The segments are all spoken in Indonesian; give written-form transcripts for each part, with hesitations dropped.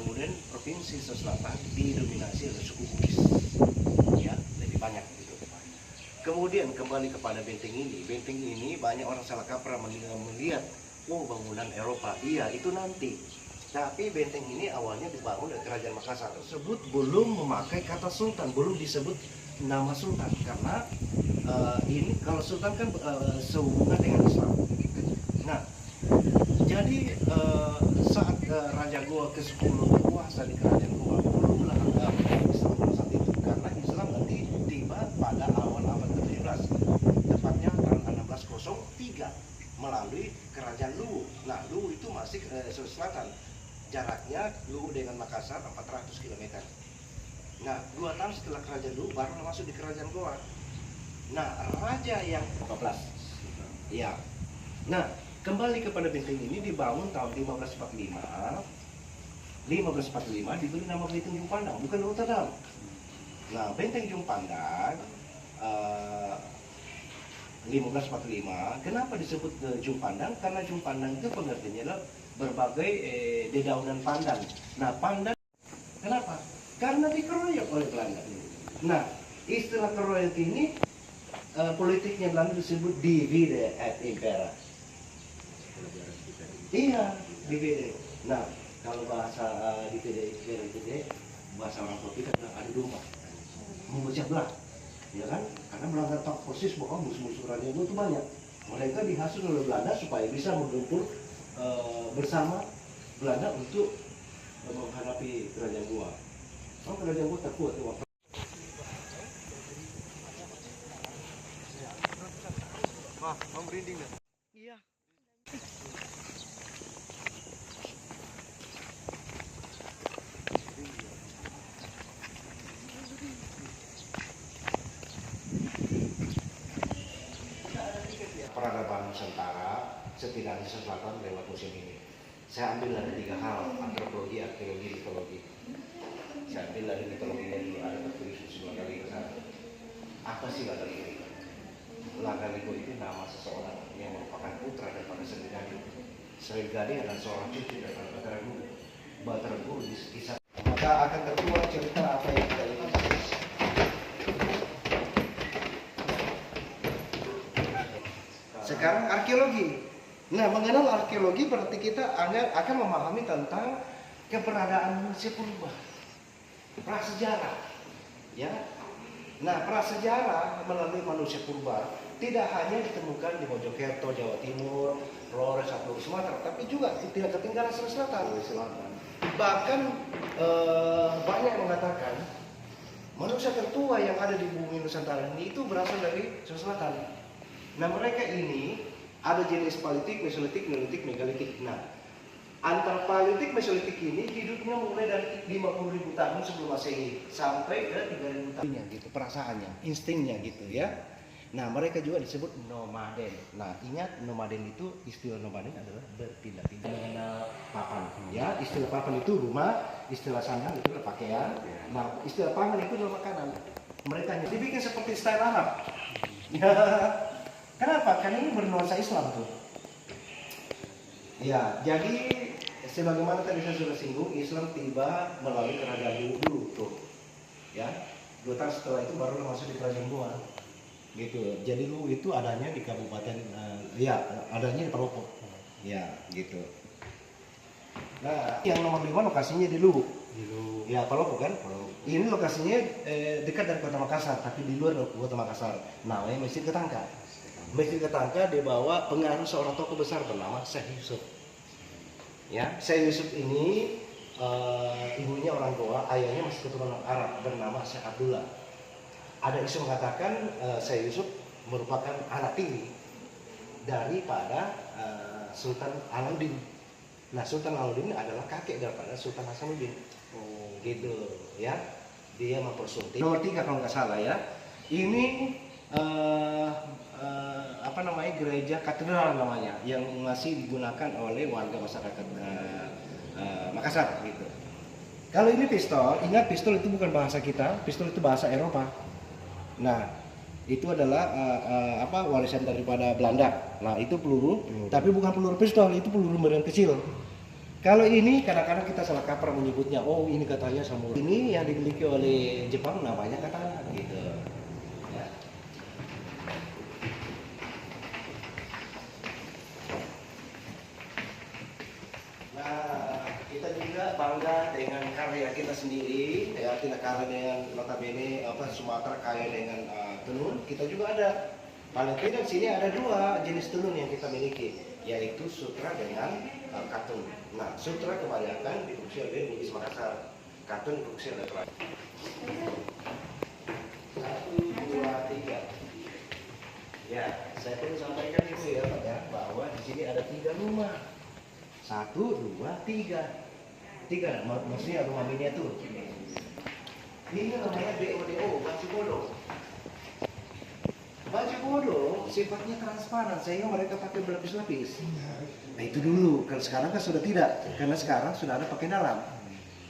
kemudian provinsi selatan didominasi oleh suku Bugis, ya lebih banyak gitu. Kemudian kembali kepada benteng ini banyak orang salah kaprah melihat, oh bangunan Eropa, iya itu nanti. Tapi benteng ini awalnya dibangun oleh Kerajaan Makassar tersebut belum memakai kata sultan, belum disebut nama sultan karena ini kalau sultan kan sehubungan dengan Islam. Nah, jadi saat Raja Goa ke-10 berkuasa di Kerajaan Goa, belumlah Islam saat itu karena Islam nanti tiba pada awal abad ke-17, tepatnya tahun 1603 melalui Kerajaan Luwu. Nah, Luwu itu masih Sulawesi Selatan. Jaraknya Luwu dengan Makassar 400 km. Nah, 2 tahun setelah Kerajaan Luwu baru masuk di Kerajaan Goa. Nah, raja yang 14. Ya. Nah, kembali kepada benteng ini dibangun tahun 1545. 1545 diberi nama Benteng Ujung Pandang, bukan Rotterdam. Nah, Benteng Ujung Pandang 1545, kenapa disebut Ujung Pandang? Karena Ujung Pandang itu pengertiannya adalah berbagai dedaunan pandan. Nah, pandan kenapa? Karena dikeroyok oleh Belanda. Nah, istilah keroyok ini politiknya Belanda disebut divide et impera. Iya, divide. Nah, kalau bahasa divide itu bahasa orang tua kita ada domba, memecah belah, ya kan? Karena Belanda tahu persis bahwa musuh-musuh Raja Goa itu banyak. Mereka dihasil oleh Belanda supaya bisa menggempur bersama Belanda untuk menghadapi Kerajaan Goa. Oh, Kerajaan Goa terkuat di waktu. Wah, merinding dah. Iya. Peradaban Nusantara setidaknya selatan lewat museum ini. Saya ambil dari 3 hal, antropologi, arkeologi, mitologi. Saya ambil dari mitologinya dulu, ada tertulis di sebelah kali ke sana. Apa sih Lagaligo? Lagaligo itu nama seseorang yang merupakan putra daripada Srenggading. Srenggading adalah seorang cucu daripada Batara Guru. Batara Guru di kisah. Maka akan terkeluar cerita apa yang kita ingin. Sekarang arkeologi. Nah, mengenal arkeologi berarti kita akan memahami tentang keberadaan manusia purba, prasejarah, ya. Nah, prasejarah melalui manusia purba tidak hanya ditemukan di Mojokerto, Jawa Timur, Flores, atau Sumatera, tapi juga tidak ketinggalan Sulawesi Selatan. Bahkan banyak yang mengatakan manusia tertua yang ada di bumi Nusantara ini itu berasal dari Sulawesi Selatan. Nah, mereka ini ada jenis paleolitik, mesolitik, neolitik, megalitik. Nah, antara paleolitik, mesolitik ini hidupnya mulai dari 50.000 tahun sebelum Masehi sampai ke 3.000 tahun gitu, perasaannya, instingnya gitu ya. Nah, mereka juga disebut nomaden. Nah, ingat nomaden itu, istilah nomaden adalah berpindah-pindah. Mengenal papan, ya. Istilah papan itu rumah, istilah sandang itu adalah pakaian. Nah, istilah pangan itu adalah makanan. Mereka hanya dibikin seperti style Arab. Ya. Kenapa? Karena ini bernuansa Islam tuh. Ya, jadi sebagaimana tadi saya sudah singgung, Islam tiba melalui Kerajaan dulu tuh. Ya, 2 tahun setelah itu baru masuk di Kerajaan Goa. Gitu. Jadi Luwu itu adanya di kabupaten, ya adanya di Palopo. Ya, gitu. Nah, yang nomor 5 lokasinya di Luwu. Ya, Palopo kan? Palopo. Ini lokasinya dekat dari Kota Makassar, tapi di luar Kota Makassar. Namanya Masjid Ketangka. Masjid Ketangka dibawa pengaruh seorang tokoh besar bernama Syekh Yusuf. Ya, Syekh Yusuf ini ibunya orang Goa, ayahnya masih keturunan Arab bernama Syekh Abdullah. Ada isu mengatakan Syekh Yusuf merupakan anak tiri daripada Sultan Alauddin. Nah, Sultan Alauddin adalah kakek daripada Sultan Hasanuddin. Gitu ya. Dia mempersunting. Nomor 3 kalau nggak salah ya. Ini gereja katedral namanya yang masih digunakan oleh warga masyarakat Makassar gitu. Kalau ini pistol, ingat pistol itu bukan bahasa kita, pistol itu bahasa Eropa. Nah, itu adalah warisan daripada Belanda. Nah, itu peluru, tapi bukan peluru pistol, itu peluru meriam kecil. Kalau ini kadang-kadang kita salah kaprah menyebutnya, oh ini katanya samurai. Ini yang dimiliki oleh Jepang namanya katana gitu. Ya. Nah, kita juga bangga dengan karya kita sendiri, ya tidak kalah dengan notabene Sumatera kaya dengan tenun. Kita juga ada. Paling tidak di sini ada dua jenis tenun yang kita miliki, yaitu sutra dengan katun. Nah, sutra kebanyakan diproduksi oleh Bugis Makassar, katun diproduksi oleh Praia. 1, 2, 3. Ya, saya perlu sampaikan itu ya Pak ya, bahwa di sini ada 3 rumah. 1, 2, 3. 3, maksudnya rumah miniatur. Ini namanya BODO, baju bodong. Baju bodong sifatnya transparan sehingga mereka pakai berlapis-lapis. Nah itu dulu, kalau sekarang kan sudah tidak, karena sekarang sudah ada pakai dalam.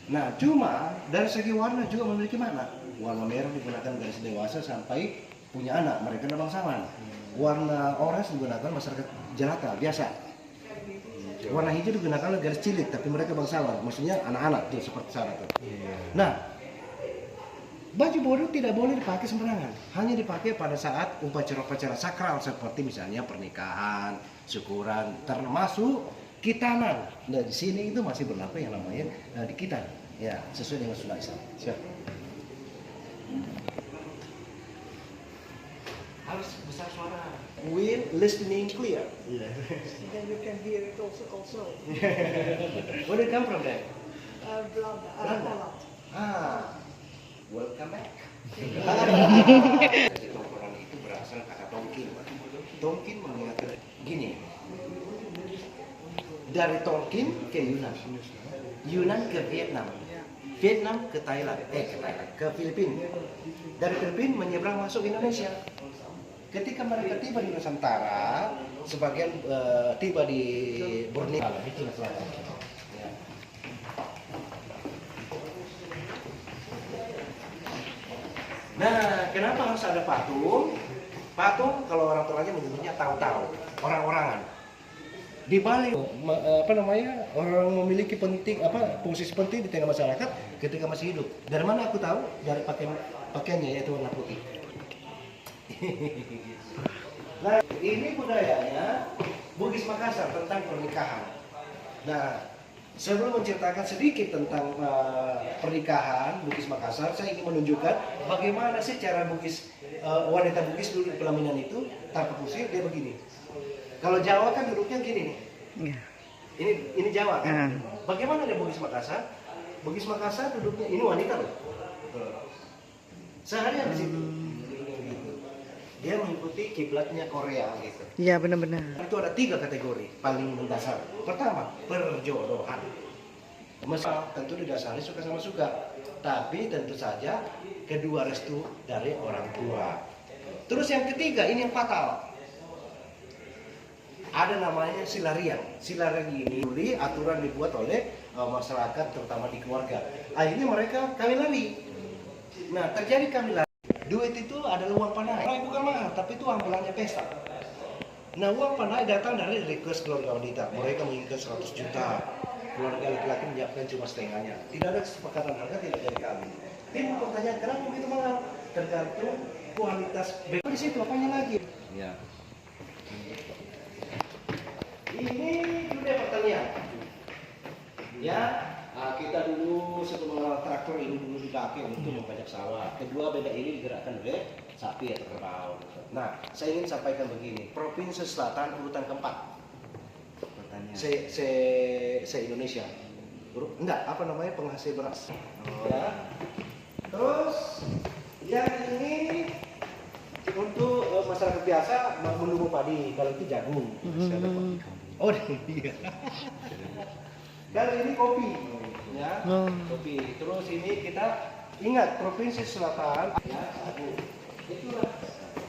Nah cuma dari segi warna juga memiliki makna. Warna merah digunakan garis dewasa sampai punya anak, mereka ada bangsawan. Warna orange digunakan masyarakat jelata biasa. Warna hijau digunakan oleh garis cilik, tapi mereka bangsawan, maksudnya anak-anak tuh seperti sana tuh. Nah baju bodong tidak boleh dipakai sembarangan, hanya dipakai pada saat upacara-upacara sakral seperti misalnya pernikahan, syukuran, termasuk kitanan. Nah di sini itu masih berlaku yang namanya dikitan, ya sesuai dengan sunnah Islam. Siap. Harus besar suara, with listening clear. And then you can hear it also. Where did it come from then? Belanda, Belanda. Holland. Ah, welcome back. Jadi tongkonan itu berasal kata Tongkin. Tongkin mengingatkan gini. Dari Tongkin ke Yunan, Yunan ke Vietnam, Vietnam ke Thailand, ke Filipina. Dari Filipina menyeberang masuk Indonesia. Ketika mereka tiba di Nusantara, sebagian tiba di Borneo, di Cina Selatan. Ya. Nah, kenapa harus ada patung? Patung kalau orang tuanya menyebutnya tahu-tahu, orang-orangan. Di Bali, orang memiliki posisi penting di tengah masyarakat ketika masih hidup. Dari mana aku tahu? Dari pakaiannya yaitu warna putih. Nah, ini budayanya Bugis Makassar tentang pernikahan. Nah, sebelum menceritakan sedikit tentang pernikahan Bugis Makassar, saya ingin menunjukkan bagaimana sih cara Bugis wanita Bugis dulu pelaminan itu tanpa pusir dia begini. Kalau Jawa kan duduknya gini nih. Ini Jawa kan. Bagaimana dia Bugis Makassar? Bugis Makassar duduknya ini wanita loh. Seharian di situ. Dia mengikuti kiblatnya Korea gitu. Iya benar-benar. Itu ada 3 kategori paling mendasar. Pertama, perjodohan. Mesra tentu didasari suka sama suka, tapi tentu saja kedua restu dari orang tua. Terus yang ketiga ini yang fatal. Ada namanya silarian. Silarian ini aturan dibuat oleh masyarakat terutama di keluarga. Akhirnya mereka kawin lagi. Nah terjadi kawin lagi. Duit itu adalah uang panai. Bukan mahal, tapi itu ambulannya pesta. Nah, uang panai datang dari request keluarga wanita. Mereka menginginkan 100 juta. Keluarga laki-laki menyiapkan cuma setengahnya. Tidak ada kesepakatan harga, tidak jadi kawin. Timbul pertanyaan, kenapa begitu mahal? Tergantung kualitas. Di situ apanya lagi? Ya. Ini dunia pertanian. Ya. Kita dulu sebelum mengenal traktor ini dulu dipakai untuk membajak sawah. Kedua beda ini digerakkan oleh sapi atau kerbau. Nah, saya ingin sampaikan begini. Provinsi Selatan urutan keempat. Se Indonesia. Enggak, penghasil beras. Ya. Terus yang ini untuk masyarakat biasa menumbuh padi. Kalau itu jagung. Oh, iya. Dan ini kopi, ya, kopi. Terus ini kita ingat provinsi Selatan,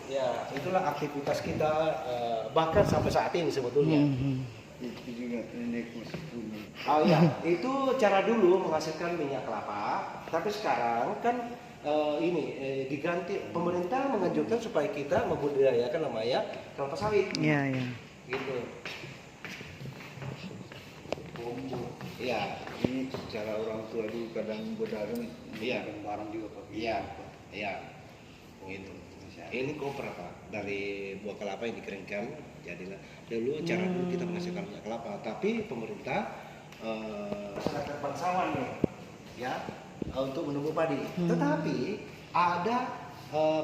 ya, itulah aktivitas kita bahkan sampai saat ini sebetulnya. Itu juga nenek masih punya. Oh ya, itu cara dulu menghasilkan minyak kelapa, tapi sekarang kan diganti pemerintah menganjurkan supaya kita membudidayakan namanya kelapa sawit. Iya, iya. Gitu. Iya, Ini cara orang tua dulu kadang berdagang. Iya. Barang juga pakai. iya, iya, gitu. Ini koper Pak, dari buah kelapa yang dikeringkan, jadilah dulu cara dulu kita menghasilkan minyak kelapa, tapi pemerintah masyarakat bangsawan nih, ya, untuk menumbuh padi. Tetapi ada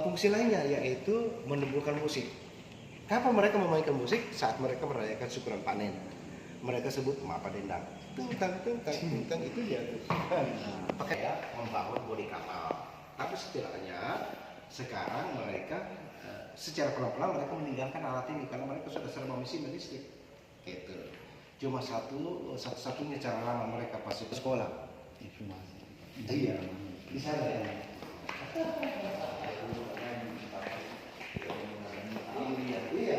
fungsi lainnya yaitu menumbuhkan musik. Kapan mereka memainkan musik? Saat mereka merayakan syukuran panen. Mereka sebut mapa dendang. Tungtang, tungtang, tungtang itu dia. Pakai ya membangun bodi kapal. Tapi setidaknya sekarang mereka secara pelan-pelan mereka meninggalkan alat ini karena mereka sudah serba mesin dan listrik. Gitu. Cuma satu-satunya cara lama mereka pasti ke sekolah. Iya, di sana ya. Iya.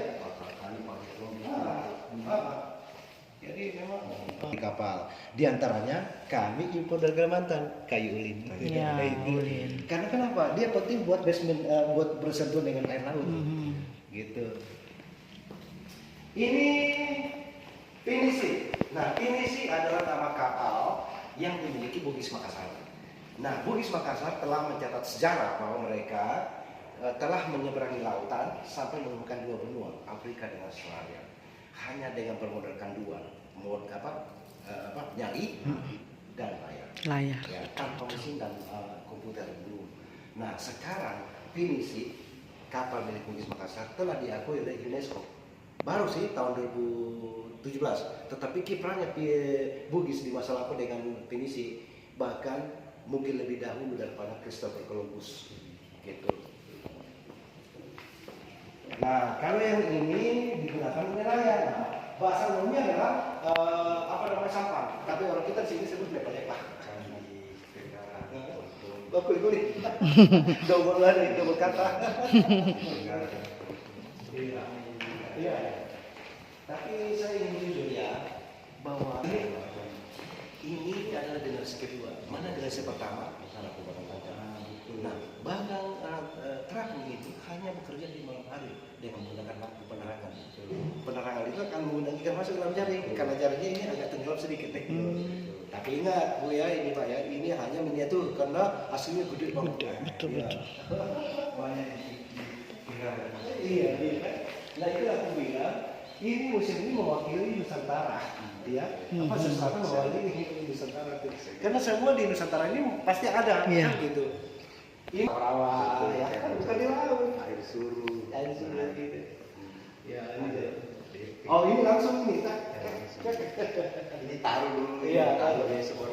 Jadi memang di kapal. Di antaranya kami impor dari Kalimantan, kayu ulin. Ya, ulin. Karena kenapa? Dia penting buat basement, buat bersentuhan dengan air laut. Gitu. Ini Pinisi. Nah, Pinisi adalah nama kapal yang dimiliki Bugis Makassar. Nah, Bugis Makassar telah mencatat sejarah bahwa mereka telah menyeberangi lautan sampai menemukan dua benua, Afrika dan Australia, hanya dengan bermodalkan nyali dan layar. Ya, tanpa mesin dan komputer dulu. Nah, sekarang Pinisi, kapal milik Bugis Makassar, telah diakui oleh UNESCO. Baru sih tahun 2017, tetapi kiprahnya Bugis di masa lampau dengan Pinisi bahkan mungkin lebih dahulu daripada Christopher Columbus. Gitu. Nah, kalau yang ini digunakan nelayan. Bahasa umumnya adalah sampan. Tapi orang kita di sini sebut lepa-lepa. Bakul kulit. Double lari, double kata. Iya. Tapi saya ingin jujur ya bahwa ini adalah generasi kedua. Mana generasi pertama? Nah, bagal terapung itu hanya bekerja di malam hari dengan menggunakan lampu penerangan. Penerangan itu akan menggunakan ikan masuk dalam jaring karena jaringnya ini agak tenggelam sedikit. Tapi ingat Bu ya, ini Pak ya, ini hanya miniatur karena aslinya gede banget. Betul. Iya. Nah itu aku bilang, ini musim ini mewakili Nusantara, ya. Sesuatu mewakili Nusantara. Karena semua di Nusantara ini pasti ada, kan gitu. Ini rawa, ya kan bukan di laut. Air suruh gitu. Ya ini deh. Oh ini langsung ini, ini taruh dulu. Iya, taruh besok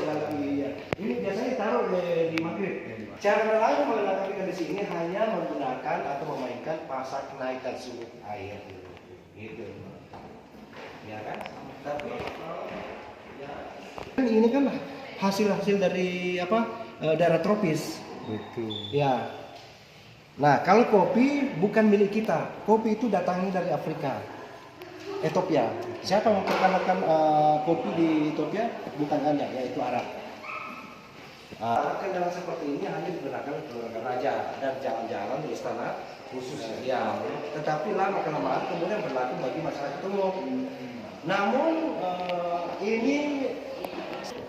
lagi. Ya. Ini biasanya taruh di maghrib. Cara nelayan menangkap ikan di sini hanya menggunakan atau memainkan pasak naikkan suhu air, gitu. Ya kan? Tapi ya. Ini kan hasil-hasil dari daerah tropis. Betul. Ya. Nah, kalau kopi bukan milik kita. Kopi itu datangnya dari Afrika, Ethiopia. Siapa yang memperkenalkan kopi di Ethiopia? Bukan Anda, yaitu Arab. Kendaraan seperti ini hanya digunakan keluarga raja dan jalan-jalan di istana khusus. Ya. Tetapi lama kelamaan kemudian berlaku bagi masyarakat umum. Namun ini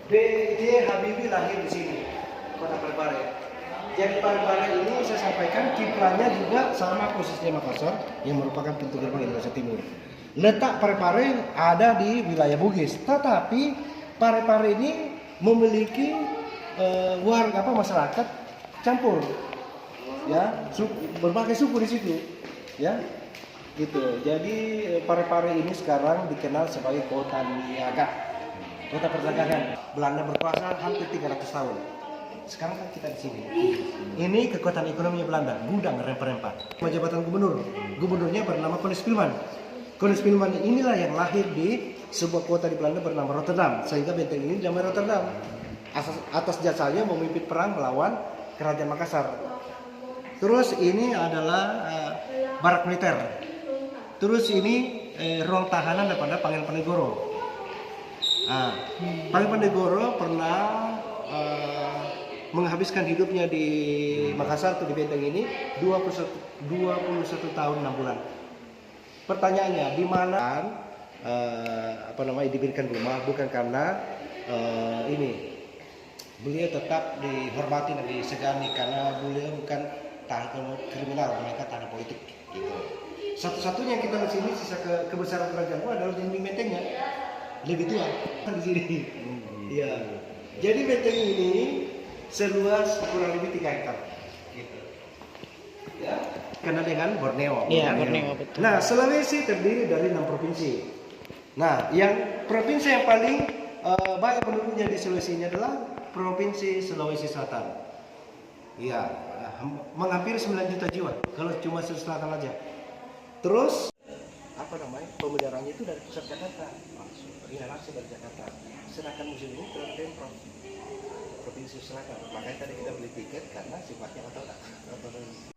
B.J. Habibie lahir di sini, Kota Parepare. Jadi Parepare ini saya sampaikan kiprahnya juga sama posisinya Makassar yang merupakan pintu gerbang Indonesia Timur. Letak Parepare ada di wilayah Bugis, tetapi Parepare ini memiliki warga masyarakat campur, ya, berbagai suku di situ, ya, gitu. Jadi Parepare ini sekarang dikenal sebagai kota niaga, kota perdagangan. Belanda berkuasa hampir 300 tahun. Sekarang kan kita di sini. Ini kekuatan ekonominya Belanda, gudang rempah-rempah. Jabatan gubernurnya bernama Koning Spilman. Koning Spilman inilah yang lahir di sebuah kota di Belanda bernama Rotterdam, sehingga benteng ini dinamai Rotterdam. Atas jasanya memimpin perang melawan Kerajaan Makassar. Terus ini adalah barak militer. Terus ini ruang tahanan daripada Pangeran Penegoro. Pangeran Penegoro pernah menghabiskan hidupnya di Makassar atau di benteng ini 21 tahun 6 bulan. Pertanyaannya, di mana diberikan rumah bukan karena ini beliau tetap dihormati dan disegani karena beliau bukan tahanan kriminal, mereka tahanan politik gitu. Satu-satunya kita di sini sisa kebesaran kerajaan pun adalah dinding bentengnya lebih tua di sini. Iya. Jadi benteng ini seluas kurang lebih 3 hektar. Gitu. Ya. Karena dengan Borneo. Iya, Borneo betul. Nah, Sulawesi terdiri dari 6 provinsi. Nah, yang provinsi yang paling banyak penduduknya di Sulawesi ini adalah Provinsi Sulawesi Selatan. Iya, menghampiri 9 juta jiwa kalau cuma Sulawesi Selatan aja. Terus pemeliharaannya itu dari pusat Jakarta, langsung dari Jakarta. Sedangkan museum ini dari Pemprov Provinsi Selatan. Makanya tadi kita beli tiket karena sifatnya otonom.